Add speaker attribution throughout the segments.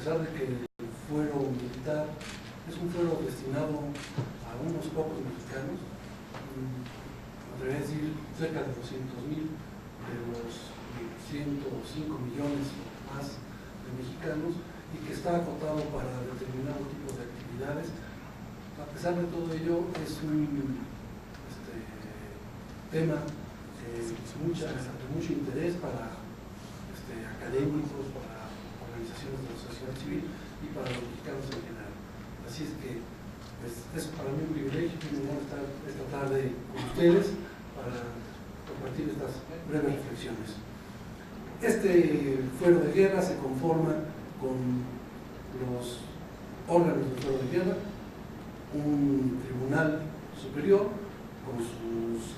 Speaker 1: pesar de que el fuero militar es un fuero destinado a unos pocos mexicanos, me atrevería a decir cerca de 200,000 de los 105 millones o más de mexicanos, y que está acotado para determinados tipos de actividades. A pesar de todo ello, es un tema de mucho interés para académicos, para organizaciones de la sociedad civil y para los mexicanos en general. Así es que pues, es para mí un privilegio y un honor estar esta tarde con ustedes para compartir estas breves reflexiones. Este fuero de guerra se conforma con los órganos del fuero de guerra, un tribunal superior con sus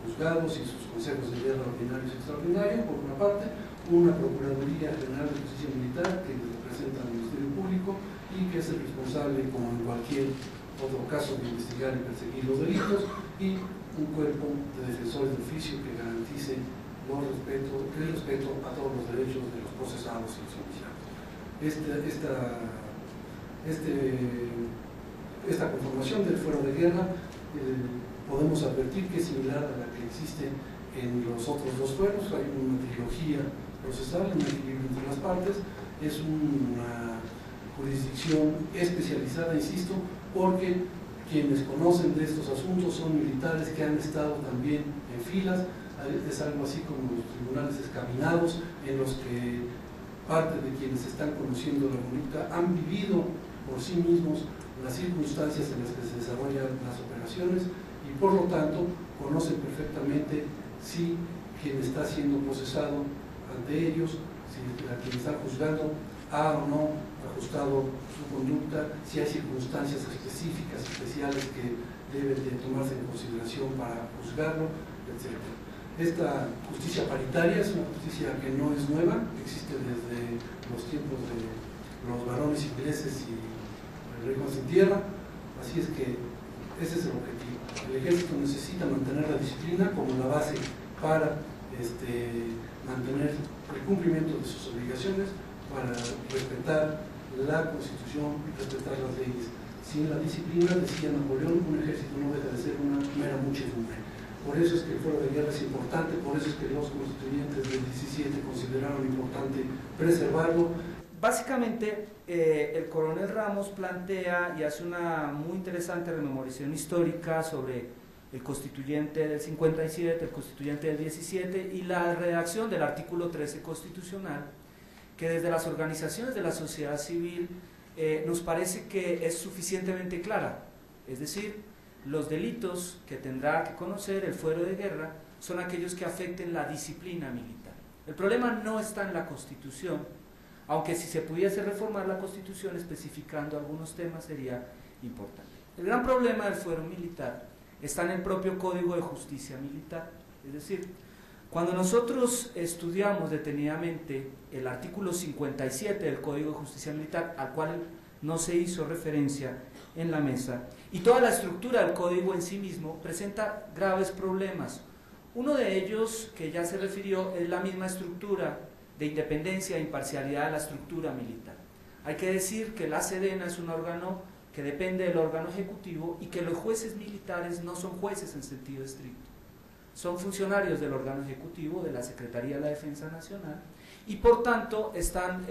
Speaker 1: juzgados y sus consejos de guerra ordinarios y extraordinarios, por una parte, una Procuraduría General de Justicia Militar que representa al Ministerio Público y que es el responsable, como en cualquier otro caso, de investigar y perseguir los delitos, y un cuerpo de defensores de oficio que garantice el respeto a todos los derechos de los procesados y los indiciados. Esta conformación del fuero de guerra podemos advertir que es similar a la que existe en los otros dos fueros. Hay una trilogía procesal, un equilibrio entre las partes, es una jurisdicción especializada, insisto, porque quienes conocen de estos asuntos son militares que han estado también en filas. Es algo así como los tribunales escabinados, en los que parte de quienes están conociendo la conducta han vivido por sí mismos las circunstancias en las que se desarrollan las operaciones y por lo tanto conocen perfectamente si quien está siendo procesado ante ellos, si a quien está juzgando ha o no ajustado su conducta, si hay circunstancias específicas, especiales que deben de tomarse en consideración para juzgarlo, etc. Esta justicia paritaria es una justicia que no es nueva, existe desde los tiempos de los varones ingleses y el rey Juan sin tierra, así es que ese es el objetivo. El ejército necesita mantener la disciplina como la base para mantener el cumplimiento de sus obligaciones, para respetar la Constitución y respetar las leyes. Sin la disciplina, decía Napoleón, un ejército no deja de ser una mera muchedumbre. Por eso es que el fuero de guerra es importante, por eso es que los constituyentes del 17 consideraron importante preservarlo.
Speaker 2: Básicamente, el coronel Ramos plantea y hace una muy interesante rememorización histórica sobre el constituyente del 57, el constituyente del 17 y la redacción del artículo 13 constitucional, que desde las organizaciones de la sociedad civil nos parece que es suficientemente clara. Es decir, los delitos que tendrá que conocer el fuero de guerra son aquellos que afecten la disciplina militar. El problema no está en la Constitución, aunque si se pudiese reformar la Constitución especificando algunos temas sería importante. El gran problema del fuero militar está en el propio Código de Justicia Militar. Es decir, cuando nosotros estudiamos detenidamente el artículo 57 del Código de Justicia Militar, al cual no se hizo referencia en la mesa, y toda la estructura del código en sí mismo presenta graves problemas. Uno de ellos, que ya se refirió, es la misma estructura de independencia e imparcialidad de la estructura militar. Hay que decir que la Sedena es un órgano que depende del órgano ejecutivo y que los jueces militares no son jueces en sentido estricto. Son funcionarios del órgano ejecutivo, de la Secretaría de la Defensa Nacional, y por tanto están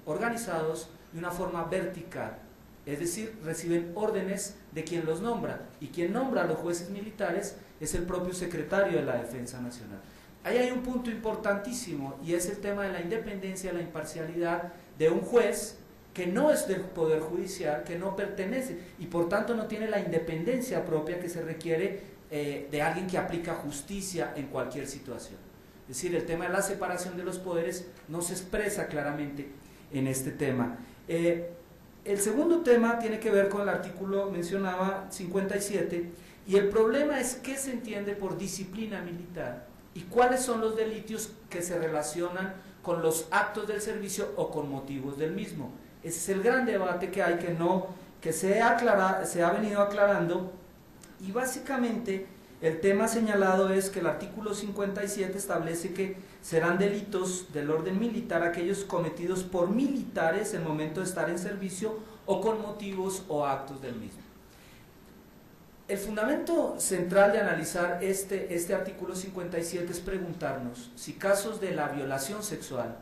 Speaker 2: organizados de una forma vertical, es decir, reciben órdenes de quien los nombra, y quien nombra a los jueces militares es el propio secretario de la Defensa Nacional. Ahí hay un punto importantísimo, y es el tema de la independencia, la imparcialidad de un juez que no es del Poder Judicial, que no pertenece, y por tanto no tiene la independencia propia que se requiere de alguien que aplica justicia en cualquier situación. Es decir, el tema de la separación de los poderes no se expresa claramente en este tema. El segundo tema tiene que ver con el artículo, mencionaba, 57, y el problema es qué se entiende por disciplina militar y cuáles son los delitos que se relacionan con los actos del servicio o con motivos del mismo. Ese es el gran debate que hay, que se ha venido aclarando, y básicamente el tema señalado es que el artículo 57 establece que serán delitos del orden militar aquellos cometidos por militares en el momento de estar en servicio o con motivos o actos del mismo. El fundamento central de analizar este artículo 57 es preguntarnos si casos de la violación sexual,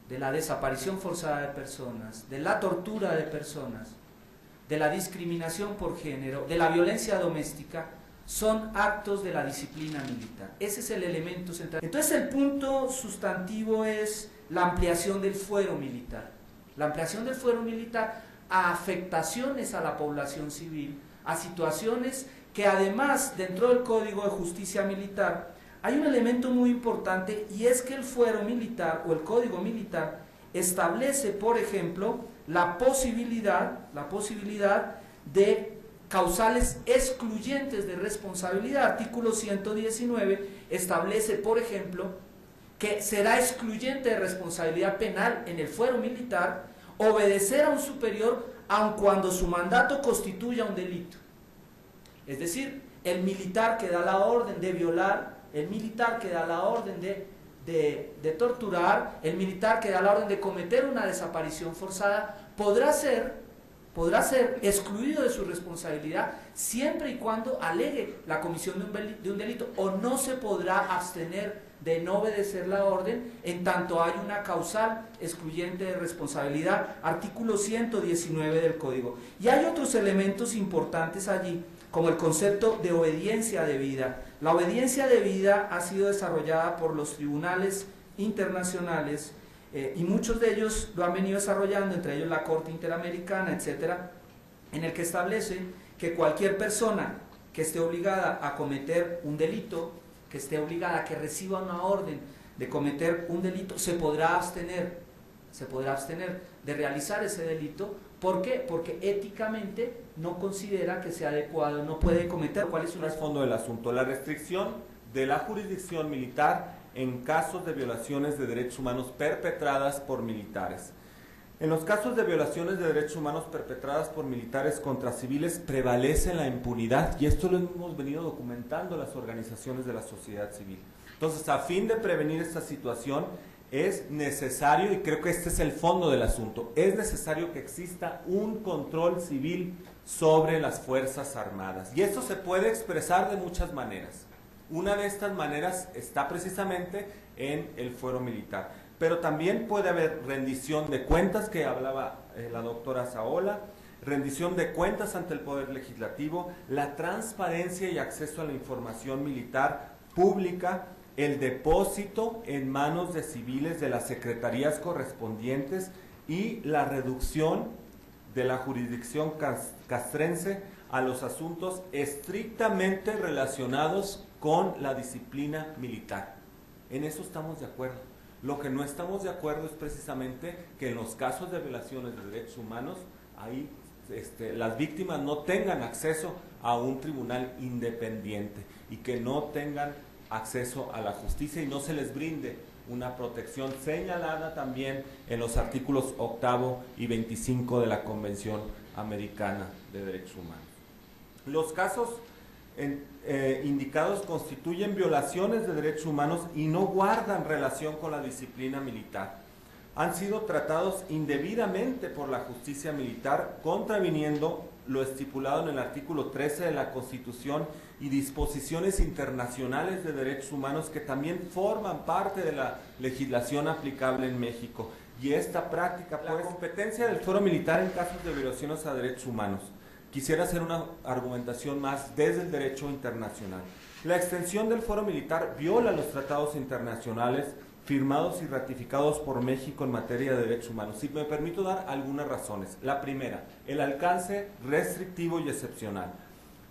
Speaker 2: de la desaparición forzada de personas, de la tortura de personas, de la discriminación por género, de la violencia doméstica, son actos de la disciplina militar. Ese es el elemento central. Entonces el punto sustantivo es la ampliación del fuero militar. La ampliación del fuero militar a afectaciones a la población civil, a situaciones que además dentro del Código de Justicia Militar hay un elemento muy importante, y es que el fuero militar o el Código Militar establece, por ejemplo, la posibilidad de causales excluyentes de responsabilidad. Artículo 119 establece, por ejemplo, que será excluyente de responsabilidad penal en el fuero militar obedecer a un superior aun cuando su mandato constituya un delito. Es decir, el militar que da la orden de violar, el militar que da la orden de torturar, el militar que da la orden de cometer una desaparición forzada, podrá ser excluido de su responsabilidad siempre y cuando alegue la comisión de un delito, o no se podrá abstener de no obedecer la orden en tanto hay una causal excluyente de responsabilidad. Artículo 119 del Código. Y hay otros elementos importantes allí, como el concepto de obediencia debida. La obediencia debida ha sido desarrollada por los tribunales internacionales, y muchos de ellos lo han venido desarrollando, entre ellos la Corte Interamericana, etcétera, en el que establece que cualquier persona que esté obligada a cometer un delito, que esté obligada a que reciba una orden de cometer un delito, se podrá abstener de realizar ese delito. ¿Por qué? Porque éticamente no considera que sea adecuado, no puede cometer.
Speaker 3: ¿Cuál es el trasfondo del asunto? La restricción de la jurisdicción militar en casos de violaciones de derechos humanos perpetradas por militares. En los casos de violaciones de derechos humanos perpetradas por militares contra civiles prevalece la impunidad, y esto lo hemos venido documentando las organizaciones de la sociedad civil. Entonces, a fin de prevenir esta situación, es necesario, y creo que este es el fondo del asunto, es necesario que exista un control civil sobre las Fuerzas Armadas. Y esto se puede expresar de muchas maneras. Una de estas maneras está precisamente en el fuero militar. Pero también puede haber rendición de cuentas, que hablaba la doctora Saola, rendición de cuentas ante el Poder Legislativo, la transparencia y acceso a la información militar pública, el depósito en manos de civiles de las secretarías correspondientes y la reducción de la jurisdicción castrense a los asuntos estrictamente relacionados con la disciplina militar. En eso estamos de acuerdo. Lo que no estamos de acuerdo es precisamente que en los casos de violaciones de derechos humanos, ahí las víctimas no tengan acceso a un tribunal independiente y que no tengan acceso a la justicia y no se les brinde una protección señalada también en los artículos 8 y 25 de la Convención Americana de Derechos Humanos. Los casos indicados constituyen violaciones de derechos humanos y no guardan relación con la disciplina militar. Han sido tratados indebidamente por la justicia militar, contraviniendo lo estipulado en el artículo 13 de la Constitución y disposiciones internacionales de derechos humanos que también forman parte de la legislación aplicable en México. Y esta práctica, pues, la competencia del fuero militar en casos de violaciones a derechos humanos. Quisiera hacer una argumentación más desde el derecho internacional. La extensión del fuero militar viola los tratados internacionales firmados y ratificados por México en materia de derechos humanos. Si me permito dar algunas razones. La primera, el alcance restrictivo y excepcional.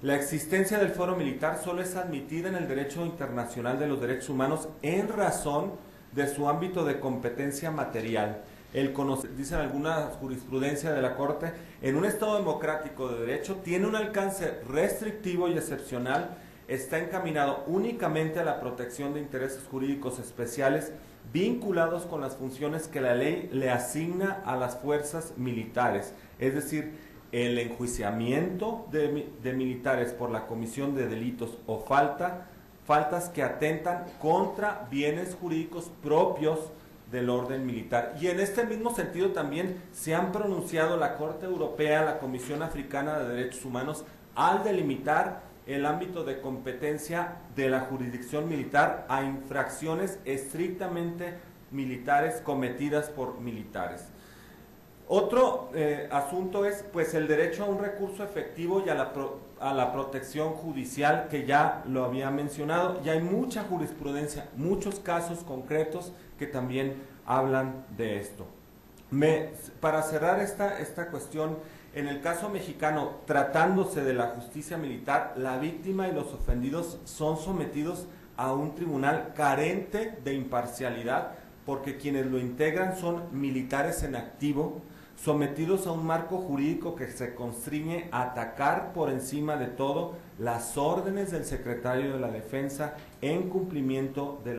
Speaker 3: La existencia del fuero militar solo es admitida en el derecho internacional de los derechos humanos en razón de su ámbito de competencia material. Dicen alguna jurisprudencia de la Corte, en un Estado democrático de derecho tiene un alcance restrictivo y excepcional, está encaminado únicamente a la protección de intereses jurídicos especiales vinculados con las funciones que la ley le asigna a las fuerzas militares, es decir, el enjuiciamiento de militares por la comisión de delitos o falta faltas que atentan contra bienes jurídicos propios del orden militar. Y en este mismo sentido también se han pronunciado la Corte Europea, la Comisión Africana de Derechos Humanos, al delimitar el ámbito de competencia de la jurisdicción militar a infracciones estrictamente militares cometidas por militares. Otro asunto es pues el derecho a un recurso efectivo y a la protección judicial, que ya lo había mencionado, y hay mucha jurisprudencia, muchos casos concretos que también hablan de esto. Para cerrar esta cuestión, en el caso mexicano, tratándose de la justicia militar, la víctima y los ofendidos son sometidos a un tribunal carente de imparcialidad, porque quienes lo integran son militares en activo, sometidos a un marco jurídico que se constriñe a atacar por encima de todo las órdenes del secretario de la Defensa en cumplimiento de